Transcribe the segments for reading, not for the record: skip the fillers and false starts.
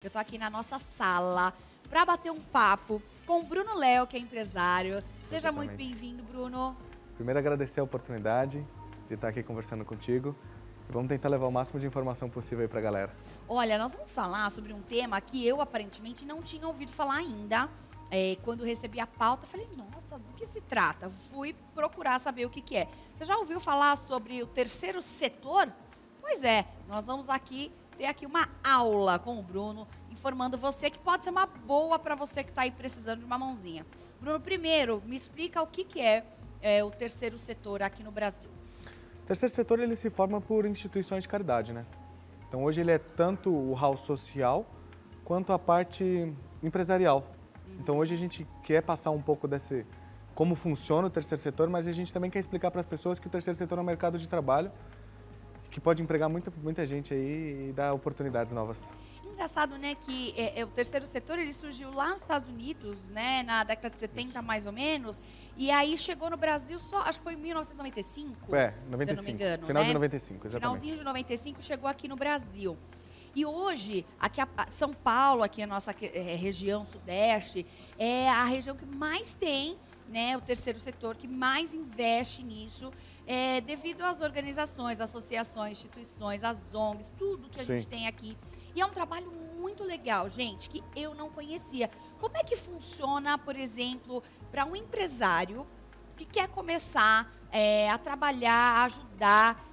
Eu tô aqui na nossa sala para bater um papo com o Bruno Léo, que é empresário. Seja muito bem-vindo, Bruno. Primeiro, agradecer a oportunidade de estar aqui conversando contigo. E vamos tentar levar o máximo de informação possível aí para a galera. Olha, nós vamos falar sobre um tema que eu aparentemente não tinha ouvido falar ainda. Quando recebi a pauta, falei, nossa, do que se trata? Fui procurar saber o que é. Você já ouviu falar sobre o terceiro setor? Pois é, nós vamos ter aqui uma aula com o Bruno, informando você que pode ser uma boa para você que está aí precisando de uma mãozinha. Bruno, primeiro, me explica o que é o terceiro setor aqui no Brasil. O terceiro setor ele se forma por instituições de caridade, né? Então hoje ele é tanto o hall social quanto a parte empresarial. Então hoje a gente quer passar um pouco desse como funciona o terceiro setor, mas a gente também quer explicar para as pessoas que o terceiro setor é um mercado de trabalho que pode empregar muita gente aí e dar oportunidades novas. Engraçado, né, que o terceiro setor ele surgiu lá nos Estados Unidos, né, na década de 70 mais ou menos, e aí chegou no Brasil só, acho que foi em 1995, 95, se eu não me engano, final né? de 95, exatamente. Finalzinho de 95 chegou aqui no Brasil. E hoje, aqui São Paulo, aqui a nossa região sudeste, é a região que mais tem, né, o terceiro setor, que mais investe nisso, devido às organizações, associações, instituições, as ONGs, tudo que a gente tem aqui. E é um trabalho muito legal, gente, que eu não conhecia. Como é que funciona, por exemplo, para um empresário que quer começar a trabalhar, a ajudar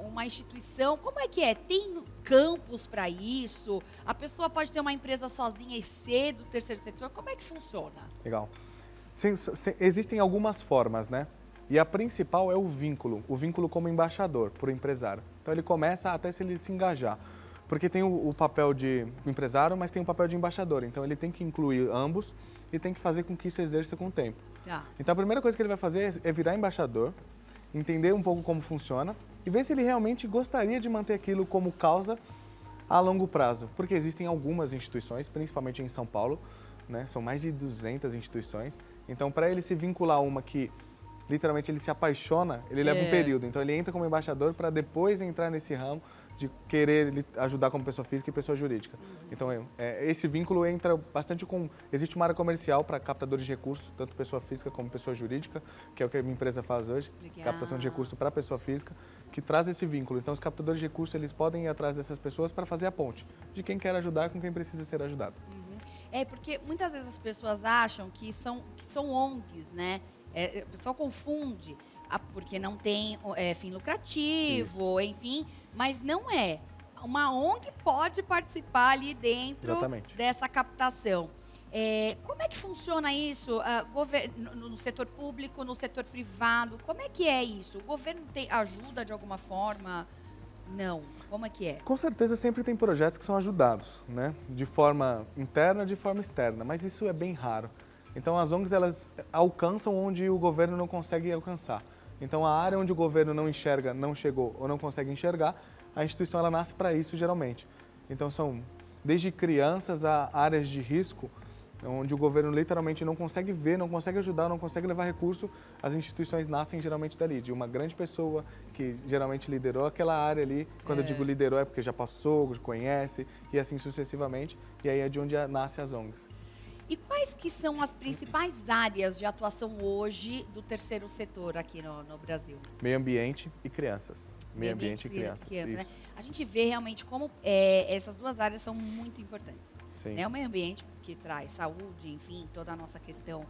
uma instituição? Como é que é? Tem campos para isso? A pessoa pode ter uma empresa sozinha e ser do terceiro setor? Como é que funciona? Legal. Existem algumas formas, né? E a principal é o vínculo como embaixador para o empresário. Então ele começa até se ele se engajar. Porque tem o papel de empresário, mas tem o papel de embaixador. Então ele tem que incluir ambos e tem que fazer com que isso exerça com o tempo. Então a primeira coisa que ele vai fazer é virar embaixador, entender um pouco como funciona e ver se ele realmente gostaria de manter aquilo como causa a longo prazo. Porque existem algumas instituições, principalmente em São Paulo, né? São mais de 200 instituições. Então para ele se vincular a uma que literalmente ele se apaixona, ele leva um período. Então ele entra como embaixador para depois entrar nesse ramo de querer ajudar como pessoa física e pessoa jurídica. Então, esse vínculo entra bastante com... Existe uma área comercial para captadores de recursos, tanto pessoa física como pessoa jurídica, que é o que a minha empresa faz hoje, captação de recursos para pessoa física, que traz esse vínculo. Então, os captadores de recursos, eles podem ir atrás dessas pessoas para fazer a ponte de quem quer ajudar com quem precisa ser ajudado. Porque muitas vezes as pessoas acham que são ONGs, né? O pessoal confunde, porque não tem fim lucrativo, enfim, mas não é. Uma ONG pode participar ali dentro dessa captação. Como é que funciona isso no setor público, no setor privado? Como é que é isso? O governo ajuda de alguma forma? Não. Como é que é? Com certeza sempre tem projetos que são ajudados, né? De forma interna, de forma externa, mas isso é bem raro. Então as ONGs elas alcançam onde o governo não consegue alcançar. Então a área onde o governo não enxerga, não chegou ou não consegue enxergar, a instituição ela nasce para isso geralmente. Então são desde crianças a áreas de risco, onde o governo literalmente não consegue ver, não consegue ajudar, não consegue levar recurso, as instituições nascem geralmente dali, de uma grande pessoa que geralmente liderou aquela área ali. Quando eu digo liderou é porque já passou, conhece e assim sucessivamente, e aí é de onde nasce as ONGs. E quais que são as principais áreas de atuação hoje do terceiro setor aqui no Brasil? Meio ambiente e crianças. Meio ambiente e crianças. Né? A gente vê realmente como essas duas áreas são muito importantes. Né? O meio ambiente que traz saúde, enfim, toda a nossa questão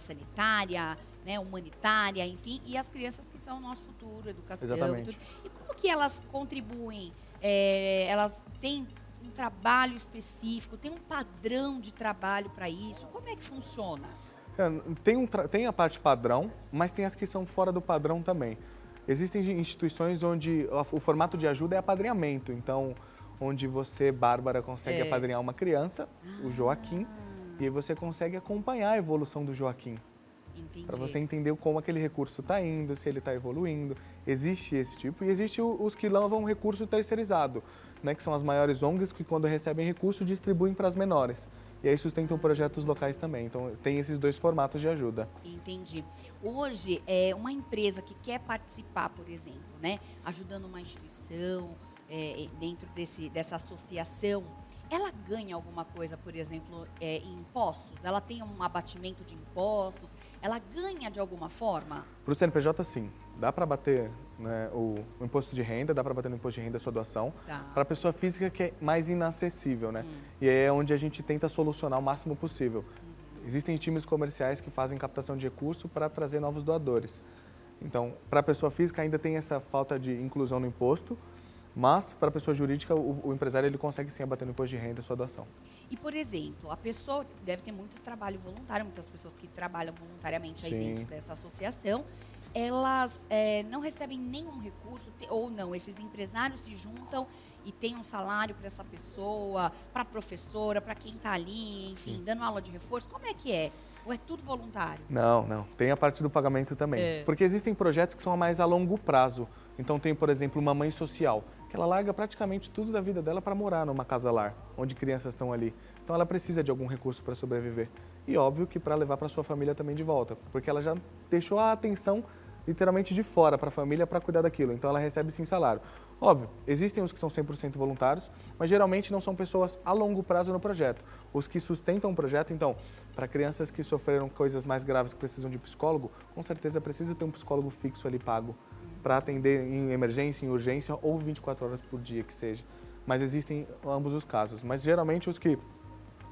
sanitária, né, humanitária, enfim, e as crianças que são o nosso futuro, educação. Tudo. E como que elas contribuem? Elas têm um trabalho específico, tem um padrão de trabalho para isso? Como é que funciona? Tem a parte padrão, mas tem as que são fora do padrão também. Existem instituições onde o formato de ajuda é apadrinhamento, então onde você, Bárbara, consegue apadrinhar uma criança, o Joaquim, e aí você consegue acompanhar a evolução do Joaquim. Para você entender como aquele recurso está indo, se ele está evoluindo. Existe esse tipo e existe os que levam recurso terceirizado, né, que são as maiores ONGs que quando recebem recurso distribuem para as menores. E aí sustentam projetos locais também. Então tem esses dois formatos de ajuda. Entendi. Hoje, uma empresa que quer participar, por exemplo, né, ajudando uma instituição dentro dessa associação, ela ganha alguma coisa, por exemplo, em impostos? Ela tem um abatimento de impostos? Ela ganha de alguma forma? Para o CNPJ, sim. Dá para bater, né, o imposto de renda, dá para bater no imposto de renda a sua doação. Tá. Para a pessoa física que é mais inacessível, né? E é onde a gente tenta solucionar o máximo possível. Existem times comerciais que fazem captação de recurso para trazer novos doadores. Então, para a pessoa física ainda tem essa falta de inclusão no imposto, mas para a pessoa jurídica, o empresário ele consegue sim abater no imposto de renda a sua doação. E, por exemplo, a pessoa deve ter muito trabalho voluntário, muitas pessoas que trabalham voluntariamente aí Sim. dentro dessa associação, elas não recebem nenhum recurso, ou não, esses empresários se juntam e tem um salário para essa pessoa, para a professora, para quem está ali, enfim, dando aula de reforço, como é que é? Ou é tudo voluntário? Não. Tem a parte do pagamento também. Porque existem projetos que são mais a longo prazo. Então tem, por exemplo, uma mãe social, que ela larga praticamente tudo da vida dela para morar numa casa-lar, onde crianças estão ali. Então ela precisa de algum recurso para sobreviver. E óbvio que para levar para sua família também de volta, porque ela já deixou a atenção literalmente de fora para a família para cuidar daquilo. Então ela recebe sim salário. Óbvio, existem os que são 100% voluntários, mas geralmente não são pessoas a longo prazo no projeto. Os que sustentam o projeto, então, para crianças que sofreram coisas mais graves que precisam de psicólogo, com certeza precisa ter um psicólogo fixo ali pago para atender em emergência, em urgência ou 24 horas por dia que seja. Mas existem ambos os casos. Mas geralmente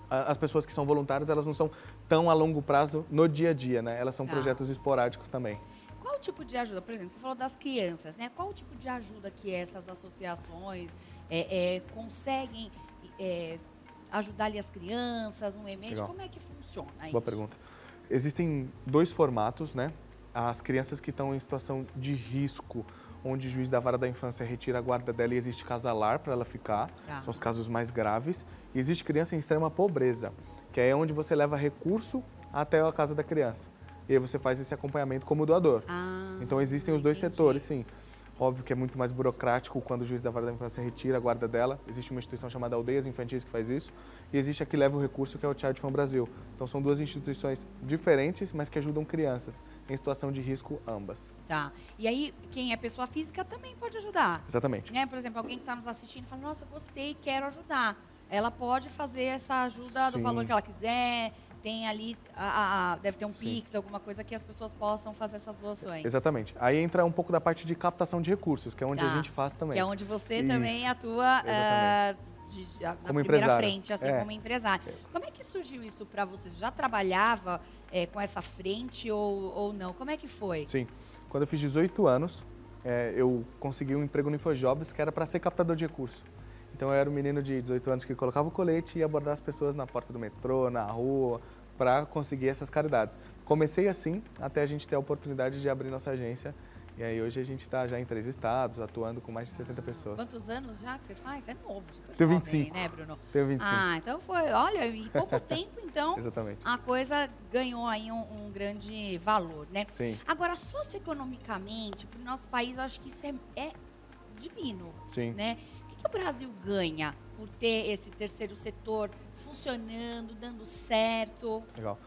as pessoas que são voluntárias, elas não são tão a longo prazo no dia a dia, né? Elas são projetos esporádicos também. Qual o tipo de ajuda? Por exemplo, você falou das crianças, né? Qual o tipo de ajuda que essas associações conseguem ajudar ali as crianças, um emergente? Legal. Como é que funciona isso? Boa pergunta. Existem dois formatos, né? As crianças que estão em situação de risco, onde o juiz da vara da infância retira a guarda dela e existe casalar para ela ficar, são os casos mais graves. E existe criança em extrema pobreza, que é onde você leva recurso até a casa da criança. E aí você faz esse acompanhamento como doador. Então existem os dois setores, sim. Óbvio que é muito mais burocrático quando o juiz da vara da infância retira a guarda dela. Existe uma instituição chamada Aldeias Infantis que faz isso. E existe a que leva o recurso, que é o Child Fund Brasil. Então são duas instituições diferentes, mas que ajudam crianças em situação de risco ambas. Tá. E aí, quem é pessoa física também pode ajudar. Exatamente. Né? Por exemplo, alguém que está nos assistindo e fala, nossa, gostei, quero ajudar. Ela pode fazer essa ajuda do valor que ela quiser. Tem ali, deve ter um Pix, alguma coisa que as pessoas possam fazer essas doações. Exatamente. Aí entra um pouco da parte de captação de recursos, que é onde a gente faz também. Que é onde você também atua na como primeira empresário. frente, assim, como empresário. Como é que surgiu isso para você? Você já trabalhava com essa frente ou não? Como é que foi? Sim. Quando eu fiz 18 anos, eu consegui um emprego no InfoJobs, que era para ser captador de recursos. Então eu era um menino de 18 anos que colocava o colete e ia abordar as pessoas na porta do metrô, na rua, para conseguir essas caridades. Comecei assim, até a gente ter a oportunidade de abrir nossa agência. E aí hoje a gente está já em 3 estados, atuando com mais de 60 pessoas. Quantos anos já que você faz? É novo, super Tenho jovem, 25. né, Bruno? Tenho 25. Então foi, olha, em pouco tempo, então, Exatamente. a coisa ganhou aí um grande valor, né? Sim. Agora, socioeconomicamente, para o nosso país, eu acho que isso é divino, Sim. né? O que o Brasil ganha por ter esse terceiro setor funcionando, dando certo? Legal.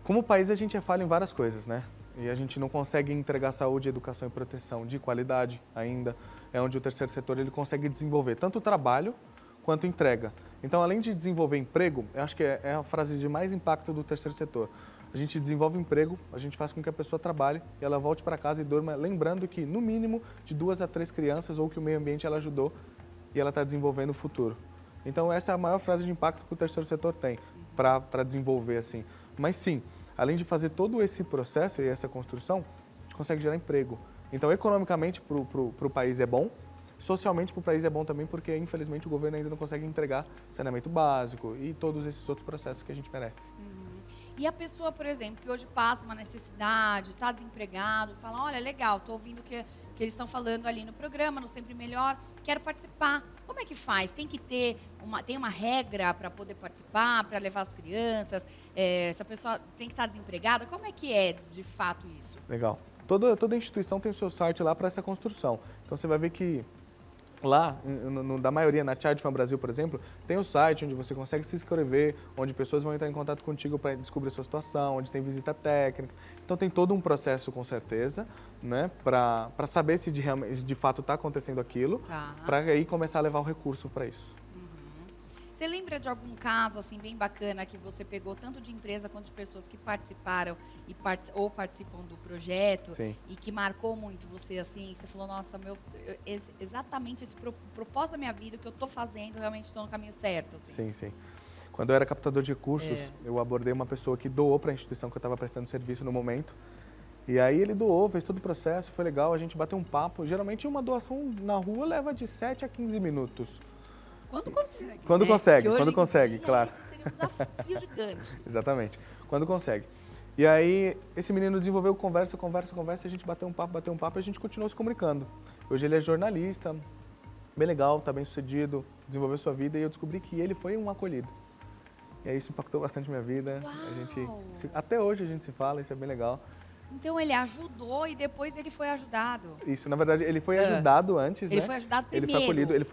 Como país, a gente é falho em várias coisas, né? E a gente não consegue entregar saúde, educação e proteção de qualidade ainda. É onde o terceiro setor ele consegue desenvolver tanto trabalho quanto entrega. Então, além de desenvolver emprego, eu acho que é a frase de mais impacto do terceiro setor. A gente desenvolve emprego, a gente faz com que a pessoa trabalhe e ela volte para casa e durma, lembrando que, no mínimo, de 2 a 3 crianças ou que o meio ambiente ela ajudou e ela está desenvolvendo o futuro. Então, essa é a maior frase de impacto que o terceiro setor tem para desenvolver, assim. Mas, sim, além de fazer todo esse processo e essa construção, a gente consegue gerar emprego. Então, economicamente, para o país é bom, socialmente para o país é bom também, porque, infelizmente, o governo ainda não consegue entregar saneamento básico e todos esses outros processos que a gente merece. E a pessoa, por exemplo, que hoje passa uma necessidade, está desempregado, fala, olha, legal, estou ouvindo que eles estão falando ali no programa, no Sempre Melhor, quero participar. Como é que faz? Tem que ter uma regra para poder participar, para levar as crianças? Essa pessoa tem que estar desempregada? Como é que é, de fato, isso? Legal. Toda instituição tem o seu site lá para essa construção. Então, você vai ver que lá, da maioria, na Child Fund Brasil, por exemplo, tem o site onde você consegue se inscrever, onde pessoas vão entrar em contato contigo para descobrir a sua situação, onde tem visita técnica. Então, tem todo um processo, com certeza, né, para saber se de fato está acontecendo aquilo, para aí começar a levar o recurso para isso. Você lembra de algum caso assim bem bacana que você pegou tanto de empresa quanto de pessoas que participaram ou participam do projeto Sim. e que marcou muito você assim, que você falou, nossa, exatamente esse propósito da minha vida que eu estou fazendo, realmente estou no caminho certo. Assim. Sim, sim. Quando eu era captador de recursos, eu abordei uma pessoa que doou para a instituição que eu estava prestando serviço no momento. E aí ele doou, fez todo o processo, foi legal, a gente bateu um papo. Geralmente uma doação na rua leva de 7 a 15 minutos. Quando consegue. Quando né? consegue, quando consegue, claro. Isso seria um desafio gigante. Exatamente, quando consegue. E aí esse menino desenvolveu conversa, a gente bateu um papo e a gente continuou se comunicando. Hoje ele é jornalista, bem legal, tá bem sucedido, desenvolveu sua vida e eu descobri que ele foi um acolhido. E aí isso impactou bastante minha vida. Até hoje a gente se fala, isso é bem legal. Então ele ajudou e depois ele foi ajudado. Isso, na verdade, ele foi ajudado antes, Ele né? foi ajudado primeiro. Ele foi acolhido, ele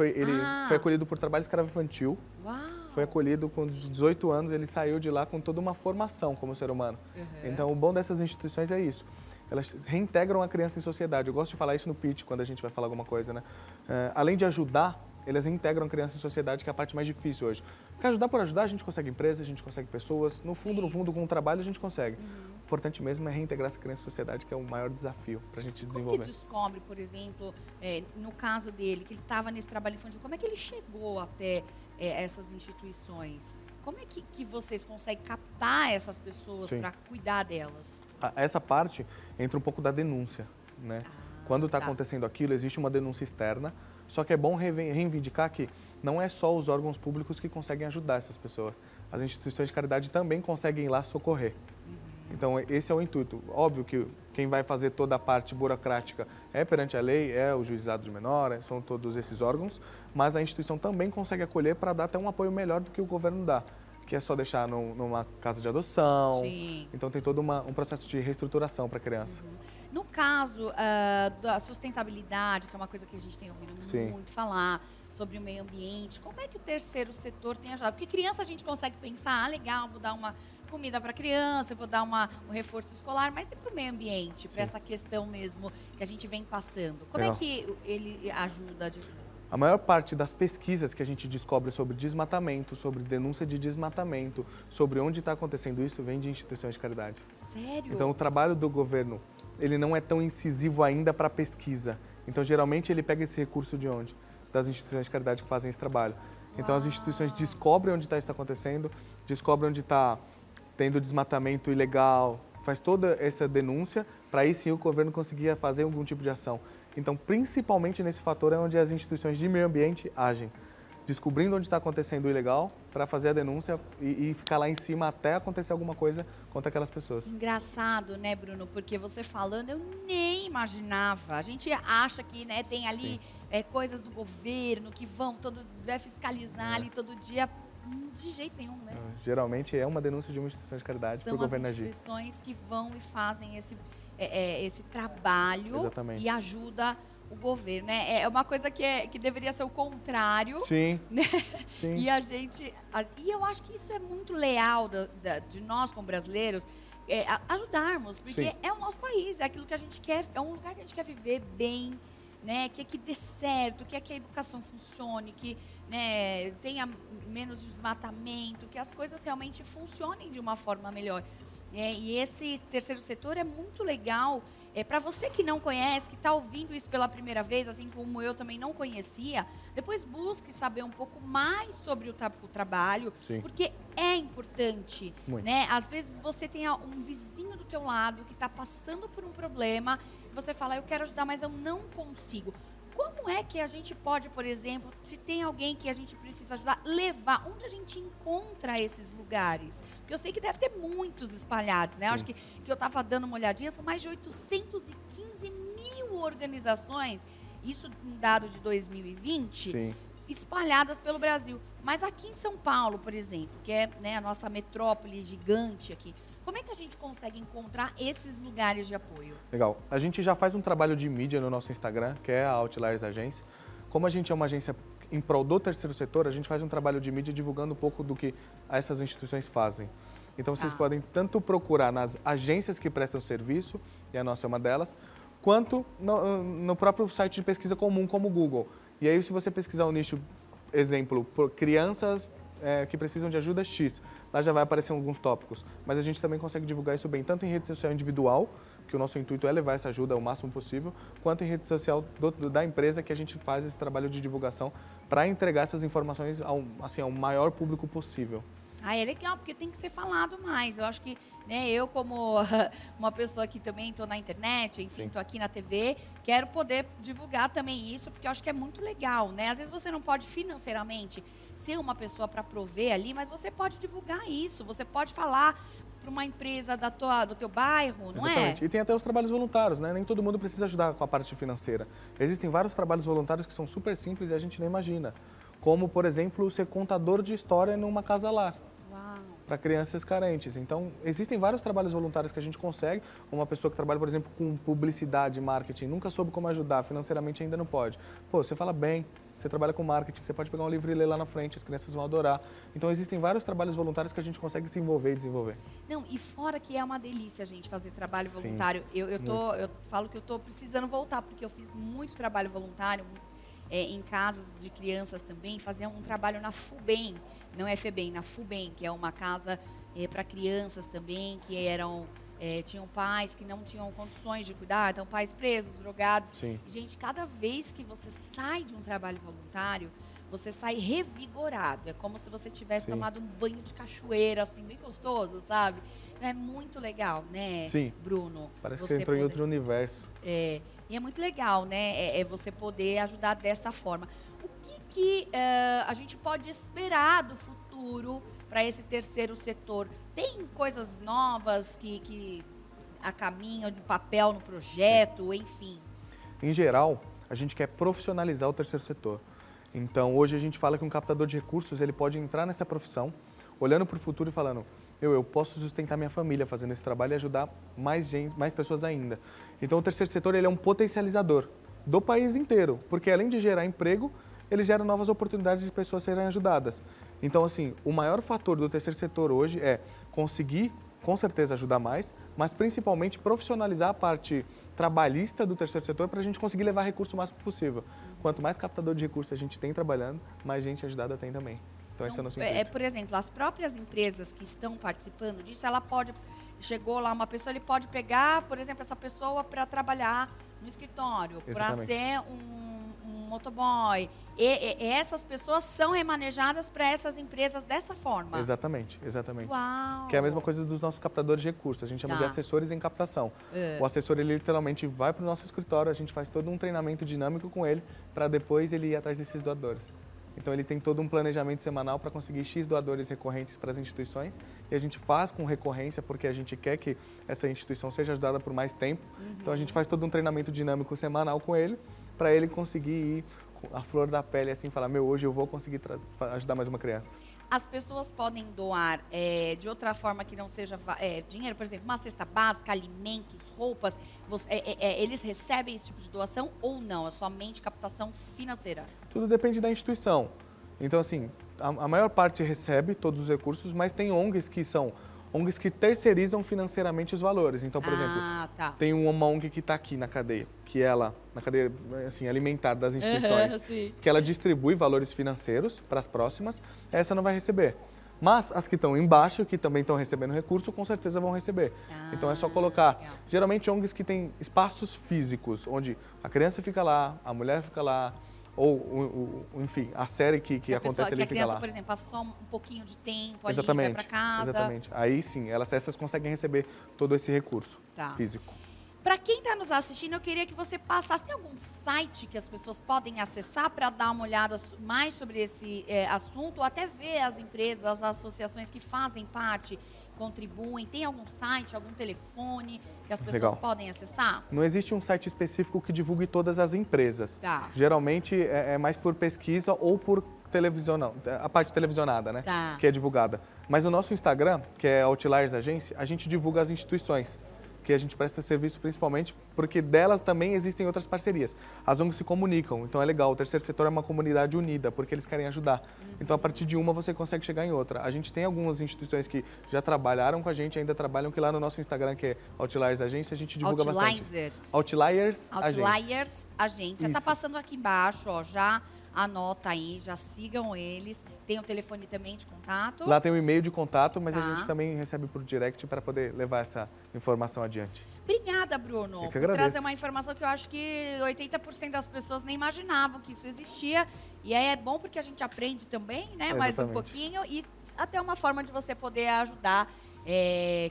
foi acolhido por trabalho escravo infantil. Uau. Foi acolhido com 18 anos, ele saiu de lá com toda uma formação como ser humano. Então, o bom dessas instituições é isso. Elas reintegram a criança em sociedade. Eu gosto de falar isso no pitch, quando a gente vai falar alguma coisa, né? Além de ajudar, elas reintegram a criança em sociedade, que é a parte mais difícil hoje. Porque ajudar por ajudar, a gente consegue empresa, a gente consegue pessoas. No fundo, com o trabalho, a gente consegue. O importante mesmo é reintegrar essa criança em sociedade, que é o maior desafio para a gente desenvolver. Como que descobre, por exemplo, no caso dele, que ele estava nesse trabalho infantil, como é que ele chegou até essas instituições? Como é que vocês conseguem captar essas pessoas para cuidar delas? Essa parte entra um pouco da denúncia, né? Quando está acontecendo aquilo, existe uma denúncia externa, só que é bom reivindicar que não é só os órgãos públicos que conseguem ajudar essas pessoas. As instituições de caridade também conseguem ir lá socorrer. Então, esse é o intuito. Óbvio que quem vai fazer toda a parte burocrática é perante a lei, é o juizado de menor, são todos esses órgãos, mas a instituição também consegue acolher para dar até um apoio melhor do que o governo dá, que é só deixar numa casa de adoção. Sim. Então, tem todo um processo de reestruturação para a criança. No caso da sustentabilidade, que é uma coisa que a gente tem ouvido muito falar, sobre o meio ambiente, como é que o terceiro setor tem ajudado? Porque criança a gente consegue pensar, legal, vou dar uma comida para criança, vou dar um reforço escolar, mas e para o meio ambiente, para essa questão mesmo que a gente vem passando? Como é que ele ajuda? A maior parte das pesquisas que a gente descobre sobre desmatamento, sobre denúncia de desmatamento, sobre onde está acontecendo isso, vem de instituições de caridade. Sério? Então, o trabalho do governo, ele não é tão incisivo ainda para a pesquisa. Então, geralmente, ele pega esse recurso de onde? Das instituições de caridade que fazem esse trabalho. Então, as instituições descobrem onde está isso acontecendo, descobrem onde está tendo desmatamento ilegal, faz toda essa denúncia, para aí sim o governo conseguir fazer algum tipo de ação. Então, principalmente nesse fator é onde as instituições de meio ambiente agem, descobrindo onde está acontecendo o ilegal, para fazer a denúncia e ficar lá em cima até acontecer alguma coisa contra aquelas pessoas. Engraçado, né, Bruno? Porque você falando, eu nem imaginava. A gente acha que, né, tem ali coisas do governo que vai fiscalizar ali todo dia. De jeito nenhum, né? Geralmente é uma denúncia de uma instituição de caridade para o governo agir. São as instituições que vão e fazem esse trabalho. Exatamente. E ajuda o governo, né? É uma coisa que deveria ser o contrário. Sim. Né? Sim. E eu acho que isso é muito leal de nós como brasileiros, ajudarmos, porque é o nosso país, é aquilo que a gente quer, é um lugar que a gente quer viver bem, né, que dê certo, que a educação funcione, que, né, tenha menos desmatamento, que as coisas realmente funcionem de uma forma melhor. E esse terceiro setor é muito legal. Para você que não conhece, que está ouvindo isso pela primeira vez, assim como eu também não conhecia, depois busque saber um pouco mais sobre o trabalho, porque é importante. Né? Às vezes você tem um vizinho do teu lado que está passando por um problema, e você fala, eu quero ajudar, mas eu não consigo. Como é que a gente pode, por exemplo, se tem alguém que a gente precisa ajudar, levar? Onde a gente encontra esses lugares? Porque eu sei que deve ter muitos espalhados, né? Acho que eu estava dando uma olhadinha, são mais de 815 mil organizações, isso um dado de 2020, espalhadas pelo Brasil. Mas aqui em São Paulo, por exemplo, que é, né, a nossa metrópole gigante aqui, como é que a gente consegue encontrar esses lugares de apoio? Legal. A gente já faz um trabalho de mídia no nosso Instagram, que é a Outliers Agência. Como a gente é uma agência em prol do terceiro setor, a gente faz um trabalho de mídia divulgando um pouco do que essas instituições fazem. Então, vocês podem tanto procurar nas agências que prestam serviço, e a nossa é uma delas, quanto no próprio site de pesquisa comum, como o Google. E aí, se você pesquisar o nicho, exemplo, por crianças que precisam de ajuda X. Lá já vai aparecer alguns tópicos. Mas a gente também consegue divulgar isso bem, tanto em rede social individual, que o nosso intuito é levar essa ajuda ao máximo possível, quanto em rede social da empresa, que a gente faz esse trabalho de divulgação para entregar essas informações ao maior público possível. Ah, é legal, porque tem que ser falado mais. Eu acho que, né, eu como uma pessoa que também estou na internet, enfim, estou aqui na TV, quero poder divulgar também isso, porque eu acho que é muito legal, né? Às vezes você não pode financeiramente ser uma pessoa para prover ali, mas você pode divulgar isso, você pode falar para uma empresa do teu bairro, não Exatamente. é? E tem até os trabalhos voluntários, né? Nem todo mundo precisa ajudar com a parte financeira. Existem vários trabalhos voluntários que são super simples e a gente nem imagina. Como, por exemplo, ser contador de história numa casa-lar para crianças carentes. Então, existem vários trabalhos voluntários que a gente consegue. Uma pessoa que trabalha, por exemplo, com publicidade, marketing, nunca soube como ajudar, financeiramente ainda não pode. Pô, você fala bem, você trabalha com marketing, você pode pegar um livro e ler lá na frente, as crianças vão adorar. Então, existem vários trabalhos voluntários que a gente consegue se envolver e desenvolver. Não, e fora que é uma delícia a gente fazer trabalho voluntário. Eu falo que eu tô precisando voltar, porque eu fiz muito trabalho voluntário em casas de crianças também, fazia um trabalho na FUBEM, não é FEBEM, na FUBEM, que é uma casa para crianças também, que tinham pais que não tinham condições de cuidar, então pais presos, drogados. Sim. E, gente, cada vez que você sai de um trabalho voluntário, você sai revigorado. É como se você tivesse tomado um banho de cachoeira, assim, bem gostoso, sabe? É muito legal, né, Sim. Bruno? Parece que você entrou em outro universo. E é muito legal, né, você poder ajudar dessa forma. O que a gente pode esperar do futuro para esse terceiro setor? Tem coisas novas que a caminho de papel no projeto, enfim? Em geral, a gente quer profissionalizar o terceiro setor. Então, hoje a gente fala que um captador de recursos, ele pode entrar nessa profissão, olhando para o futuro e falando, eu posso sustentar minha família fazendo esse trabalho e ajudar mais gente, mais pessoas ainda. Então, o terceiro setor, ele é um potencializador do país inteiro, porque além de gerar emprego, ele gera novas oportunidades de pessoas serem ajudadas. Então, assim, o maior fator do terceiro setor hoje é conseguir, com certeza, ajudar mais, mas principalmente profissionalizar a parte trabalhista do terceiro setor para a gente conseguir levar recurso o máximo possível. Quanto mais captador de recursos a gente tem trabalhando, mais gente ajudada tem também. Então, esse é o nosso intuito. Por exemplo, as próprias empresas que estão participando disso, chegou lá uma pessoa, ele pode pegar, por exemplo, essa pessoa para trabalhar no escritório, para ser um motoboy. E essas pessoas são remanejadas para essas empresas dessa forma. Exatamente, exatamente. Uau. Que é a mesma coisa dos nossos captadores de recursos. A gente chama de assessores em captação. O assessor, ele literalmente vai para o nosso escritório, a gente faz todo um treinamento dinâmico com ele, para depois ele ir atrás desses doadores. Então, ele tem todo um planejamento semanal para conseguir X doadores recorrentes para as instituições. E a gente faz com recorrência, porque a gente quer que essa instituição seja ajudada por mais tempo. Então, a gente faz todo um treinamento dinâmico semanal com ele, para ele conseguir ir com a flor da pele, assim, falar, hoje eu vou conseguir ajudar mais uma criança. As pessoas podem doar de outra forma que não seja dinheiro, por exemplo, uma cesta básica, alimentos, roupas. Eles recebem esse tipo de doação ou não? É somente captação financeira? Tudo depende da instituição. Então, assim, a maior parte recebe todos os recursos, mas tem ONGs que são ONGs que terceirizam financeiramente os valores. Então, por exemplo, tem uma ONG que está aqui na cadeia, que ela, na cadeia assim, alimentar das instituições, que ela distribui valores financeiros para as próximas, essa não vai receber. Mas as que estão embaixo, que também estão recebendo recurso, com certeza vão receber. Então é só colocar, geralmente ONGs que têm espaços físicos, onde a criança fica lá, a mulher fica lá, ou, enfim, a série que acontece ali fica lá. A criança, por exemplo, passa só um pouquinho de tempo ali, vai para casa. Exatamente. Aí sim, essas conseguem receber todo esse recurso físico. Para quem está nos assistindo, eu queria que você passasse. Tem algum site que as pessoas podem acessar para dar uma olhada mais sobre esse assunto, ou até ver as empresas, as associações que fazem parte, contribuem? Tem algum site, algum telefone que as pessoas podem acessar? Não existe um site específico que divulgue todas as empresas. Geralmente é mais por pesquisa ou por televisão, a parte televisionada, né? Que é divulgada. Mas no nosso Instagram, que é Outliers Agência, a gente divulga as instituições que a gente presta serviço principalmente, porque delas também existem outras parcerias. As ONGs se comunicam, então é legal. O terceiro setor é uma comunidade unida, porque eles querem ajudar. Então, a partir de uma, você consegue chegar em outra. A gente tem algumas instituições que já trabalharam com a gente, ainda trabalham, que lá no nosso Instagram, que é Outliers Agência, a gente divulga bastante. Outliers Agência. Está passando aqui embaixo, ó, já anota aí, já sigam eles. Tem o telefone também de contato. Lá tem o e-mail de contato, mas a Tá. gente também recebe por direct para poder levar essa informação adiante. Obrigada, Bruno, Eu que por agradeço. trazer uma informação que eu acho que 80% das pessoas nem imaginavam que isso existia. E aí é bom porque a gente aprende também, né? Mais um Exatamente. pouquinho e até uma forma de você poder ajudar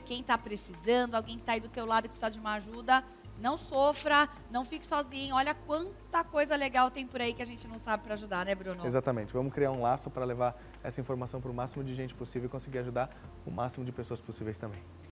quem está precisando, alguém que está aí do teu lado e precisa de uma ajuda. Não sofra, não fique sozinho. Olha quanta coisa legal tem por aí que a gente não sabe para ajudar, né, Bruno? Exatamente. Vamos criar um laço para levar essa informação para o máximo de gente possível e conseguir ajudar o máximo de pessoas possíveis também.